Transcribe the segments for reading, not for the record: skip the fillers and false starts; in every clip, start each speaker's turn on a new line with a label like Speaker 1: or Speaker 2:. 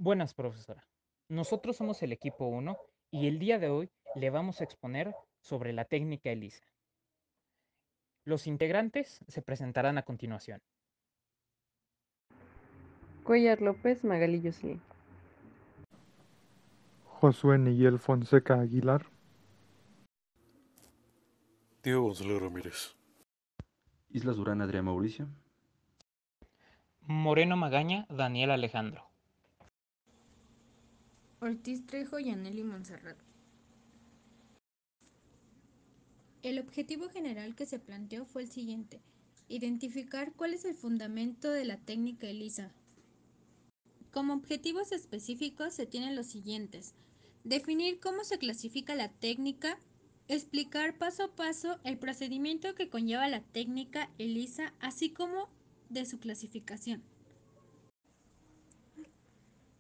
Speaker 1: Buenas, profesora. Nosotros somos el equipo 1 y el día de hoy le vamos a exponer sobre la técnica ELISA. Los integrantes se presentarán a continuación.
Speaker 2: Cuellar López, Magali Yoslin.
Speaker 3: Josué Niguel Fonseca Aguilar,
Speaker 4: Diego González Ramírez.
Speaker 5: Islas Durán, Adrián Mauricio.
Speaker 1: Moreno Magaña, Daniel Alejandro.
Speaker 6: Ortiz Trejo, Yaneli Montserrat. El objetivo general que se planteó fue el siguiente: identificar cuál es el fundamento de la técnica ELISA. Como objetivos específicos se tienen los siguientes: definir cómo se clasifica la técnica, explicar paso a paso el procedimiento que conlleva la técnica ELISA, así como de su clasificación.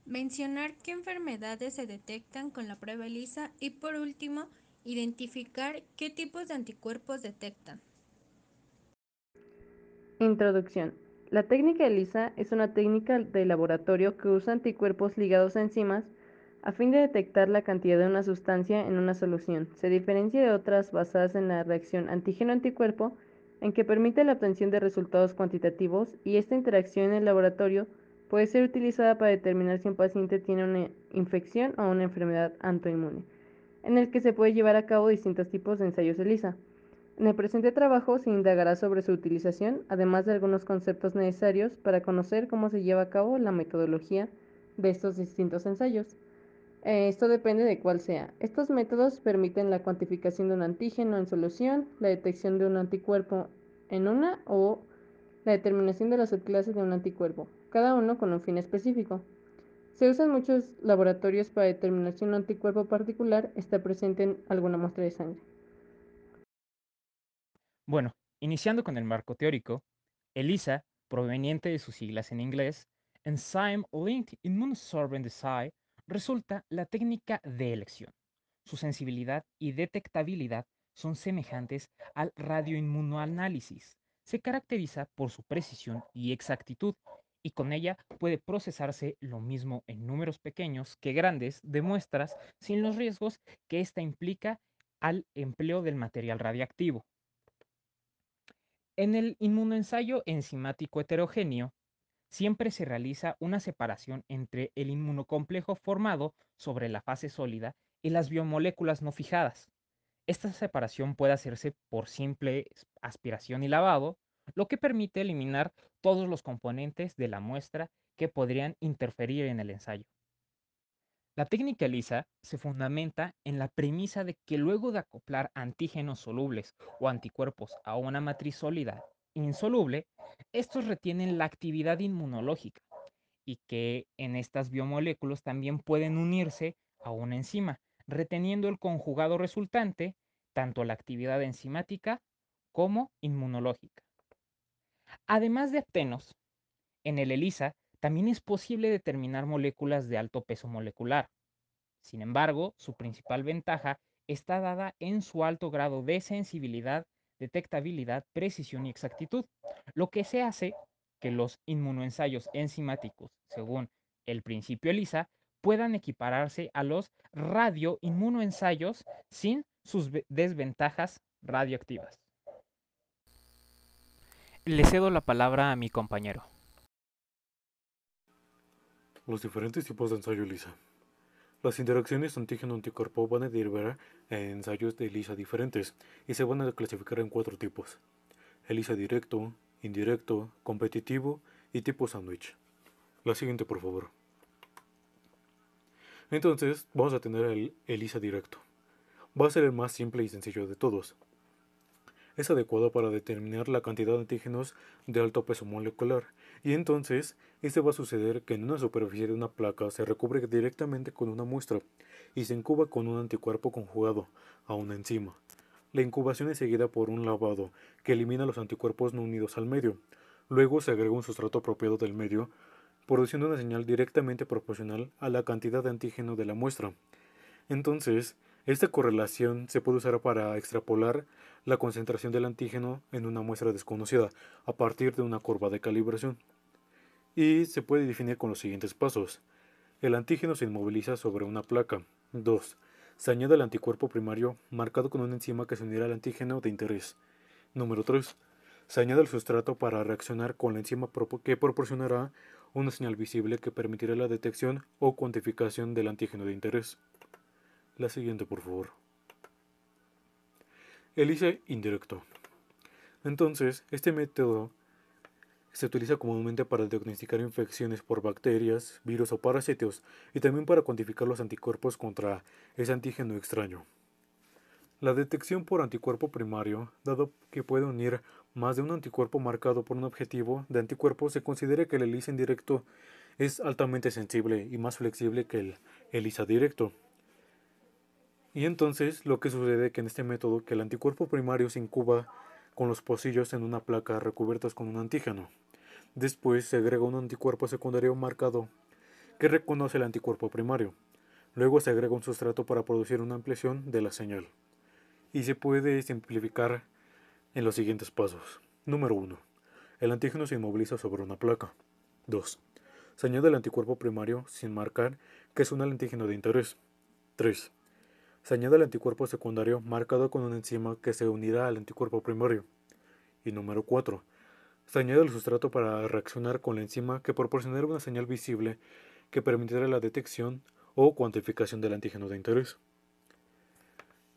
Speaker 6: Mencionar qué enfermedades se detectan con la prueba ELISA y, por último, identificar qué tipos de anticuerpos detectan.
Speaker 2: Introducción. La técnica ELISA es una técnica de laboratorio que usa anticuerpos ligados a enzimas a fin de detectar la cantidad de una sustancia en una solución. Se diferencia de otras basadas en la reacción antígeno-anticuerpo, en que permite la obtención de resultados cuantitativos, y esta interacción en el laboratorio puede ser utilizada para determinar si un paciente tiene una infección o una enfermedad autoinmune, en el que se puede llevar a cabo distintos tipos de ensayos ELISA. En el presente trabajo se indagará sobre su utilización, además de algunos conceptos necesarios para conocer cómo se lleva a cabo la metodología de estos distintos ensayos. Esto depende de cuál sea. Estos métodos permiten la cuantificación de un antígeno en solución, la detección de un anticuerpo en una o la determinación de la subclase de un anticuerpo, cada uno con un fin específico. Se usan muchos laboratorios para determinar si un anticuerpo particular está presente en alguna muestra de sangre.
Speaker 1: Bueno, iniciando con el marco teórico, ELISA, proveniente de sus siglas en inglés, Enzyme Linked Immunosorbent Assay, resulta la técnica de elección. Su sensibilidad y detectabilidad son semejantes al radioinmunoanálisis. Se caracteriza por su precisión y exactitud, y con ella puede procesarse lo mismo en números pequeños que grandes de muestras sin los riesgos que ésta implica al empleo del material radiactivo. En el inmunoensayo enzimático heterogéneo, siempre se realiza una separación entre el inmunocomplejo formado sobre la fase sólida y las biomoléculas no fijadas. Esta separación puede hacerse por simple aspiración y lavado, lo que permite eliminar todos los componentes de la muestra que podrían interferir en el ensayo. La técnica ELISA se fundamenta en la premisa de que luego de acoplar antígenos solubles o anticuerpos a una matriz sólida insoluble, estos retienen la actividad inmunológica y que en estas biomoléculas también pueden unirse a una enzima, reteniendo el conjugado resultante, tanto la actividad enzimática como inmunológica. Además de aptenos, en el ELISA también es posible determinar moléculas de alto peso molecular. Sin embargo, su principal ventaja está dada en su alto grado de sensibilidad, detectabilidad, precisión y exactitud, lo que se hace que los inmunoensayos enzimáticos, según el principio ELISA, puedan equipararse a los radioinmunoensayos sin sus desventajas radioactivas. Le cedo la palabra a mi compañero.
Speaker 4: Los diferentes tipos de ensayo ELISA. Las interacciones antígeno-anticuerpo van a derivar en ensayos de ELISA diferentes y se van a clasificar en 4 tipos: ELISA directo, indirecto, competitivo y tipo sándwich. La siguiente, por favor. Entonces, vamos a tener el ELISA directo. Va a ser el más simple y sencillo de todos. Es adecuado para determinar la cantidad de antígenos de alto peso molecular, y entonces este va a suceder que en una superficie de una placa se recubre directamente con una muestra y se incuba con un anticuerpo conjugado a una enzima. La incubación es seguida por un lavado que elimina los anticuerpos no unidos al medio. Luego se agrega un sustrato apropiado del medio, produciendo una señal directamente proporcional a la cantidad de antígeno de la muestra. Entonces, esta correlación se puede usar para extrapolar la concentración del antígeno en una muestra desconocida a partir de una curva de calibración. Y se puede definir con los siguientes pasos. El antígeno se inmoviliza sobre una placa. 2. Se añade el anticuerpo primario marcado con una enzima que se unirá al antígeno de interés. Número 3. Se añade el sustrato para reaccionar con la enzima que proporcionará una señal visible que permitirá la detección o cuantificación del antígeno de interés. La siguiente, por favor. ELISA indirecto. Entonces, este método se utiliza comúnmente para diagnosticar infecciones por bacterias, virus o parásitos, y también para cuantificar los anticuerpos contra ese antígeno extraño. La detección por anticuerpo primario, dado que puede unir más de un anticuerpo marcado por un objetivo de anticuerpo, se considera que el ELISA indirecto es altamente sensible y más flexible que el ELISA directo. Y entonces lo que sucede es que en este método que el anticuerpo primario se incuba con los pocillos en una placa recubiertos con un antígeno. Después se agrega un anticuerpo secundario marcado que reconoce el anticuerpo primario. Luego se agrega un sustrato para producir una ampliación de la señal. Y se puede simplificar en los siguientes pasos. Número 1. El antígeno se inmoviliza sobre una placa. 2. Se añade el anticuerpo primario sin marcar que es un antígeno de interés. 3. Se añade el anticuerpo secundario marcado con una enzima que se unirá al anticuerpo primario. Y número 4. Se añade el sustrato para reaccionar con la enzima que proporcionará una señal visible que permitirá la detección o cuantificación del antígeno de interés.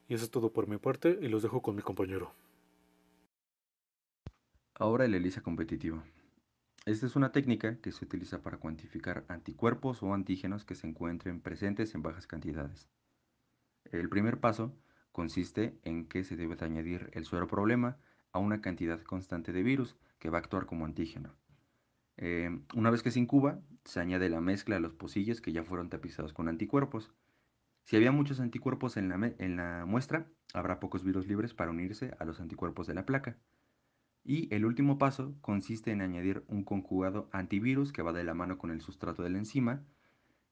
Speaker 4: Y eso es todo por mi parte y los dejo con mi compañero.
Speaker 5: Ahora el ELISA competitivo. Esta es una técnica que se utiliza para cuantificar anticuerpos o antígenos que se encuentren presentes en bajas cantidades. El primer paso consiste en que se debe de añadir el suero problema a una cantidad constante de virus que va a actuar como antígeno. Una vez que se incuba, se añade la mezcla a los pocillos que ya fueron tapizados con anticuerpos. Si había muchos anticuerpos en la muestra, habrá pocos virus libres para unirse a los anticuerpos de la placa. Y el último paso consiste en añadir un conjugado antivirus que va de la mano con el sustrato de la enzima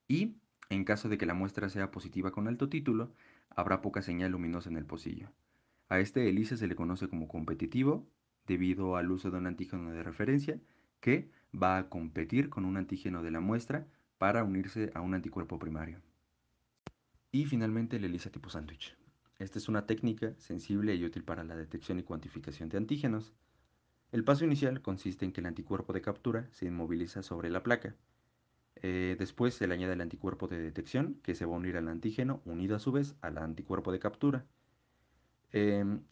Speaker 5: y, en caso de que la muestra sea positiva con alto título, habrá poca señal luminosa en el pocillo. A este ELISA se le conoce como competitivo debido al uso de un antígeno de referencia que va a competir con un antígeno de la muestra para unirse a un anticuerpo primario. Y finalmente el ELISA tipo sándwich. Esta es una técnica sensible y útil para la detección y cuantificación de antígenos. El paso inicial consiste en que el anticuerpo de captura se inmoviliza sobre la placa. Después se le añade el anticuerpo de detección, que se va a unir al antígeno, unido a su vez al anticuerpo de captura.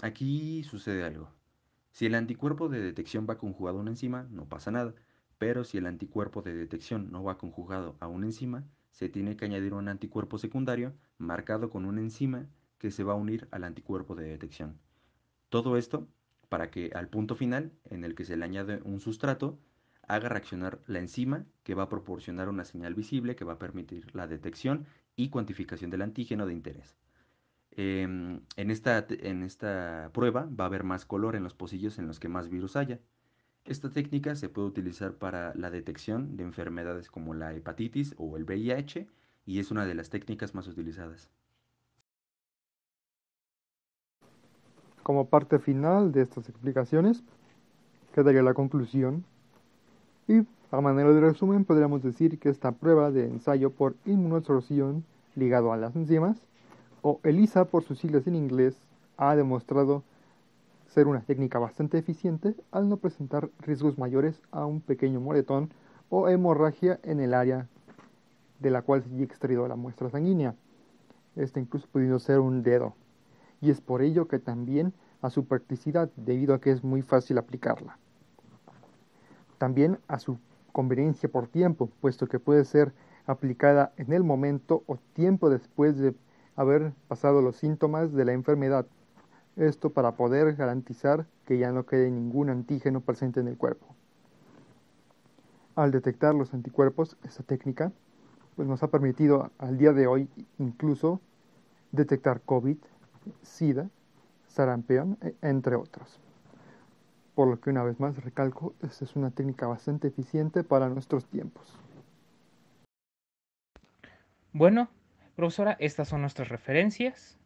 Speaker 5: Aquí sucede algo. Si el anticuerpo de detección va conjugado a una enzima, no pasa nada. Pero si el anticuerpo de detección no va conjugado a una enzima, se tiene que añadir un anticuerpo secundario marcado con una enzima que se va a unir al anticuerpo de detección. Todo esto para que al punto final, en el que se le añade un sustrato, haga reaccionar la enzima que va a proporcionar una señal visible que va a permitir la detección y cuantificación del antígeno de interés. En esta prueba va a haber más color en los pocillos en los que más virus haya. Esta técnica se puede utilizar para la detección de enfermedades como la hepatitis o el VIH y es una de las técnicas más utilizadas.
Speaker 3: Como parte final de estas explicaciones, quedaría la conclusión y a manera de resumen podríamos decir que esta prueba de ensayo por inmunoabsorción ligado a las enzimas, o ELISA por sus siglas en inglés, ha demostrado ser una técnica bastante eficiente al no presentar riesgos mayores a un pequeño moretón o hemorragia en el área de la cual se haya extraído la muestra sanguínea, este incluso pudiendo ser un dedo, y es por ello que también a su practicidad debido a que es muy fácil aplicarla. También a su conveniencia por tiempo, puesto que puede ser aplicada en el momento o tiempo después de haber pasado los síntomas de la enfermedad. Esto para poder garantizar que ya no quede ningún antígeno presente en el cuerpo. Al detectar los anticuerpos, esta técnica pues nos ha permitido al día de hoy incluso detectar COVID, SIDA, sarampión, entre otros. Por lo que una vez más recalco, esta es una técnica bastante eficiente para nuestros tiempos.
Speaker 1: Bueno, profesora, estas son nuestras referencias.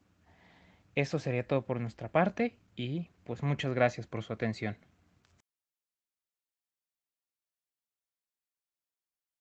Speaker 1: Eso sería todo por nuestra parte y pues muchas gracias por su atención.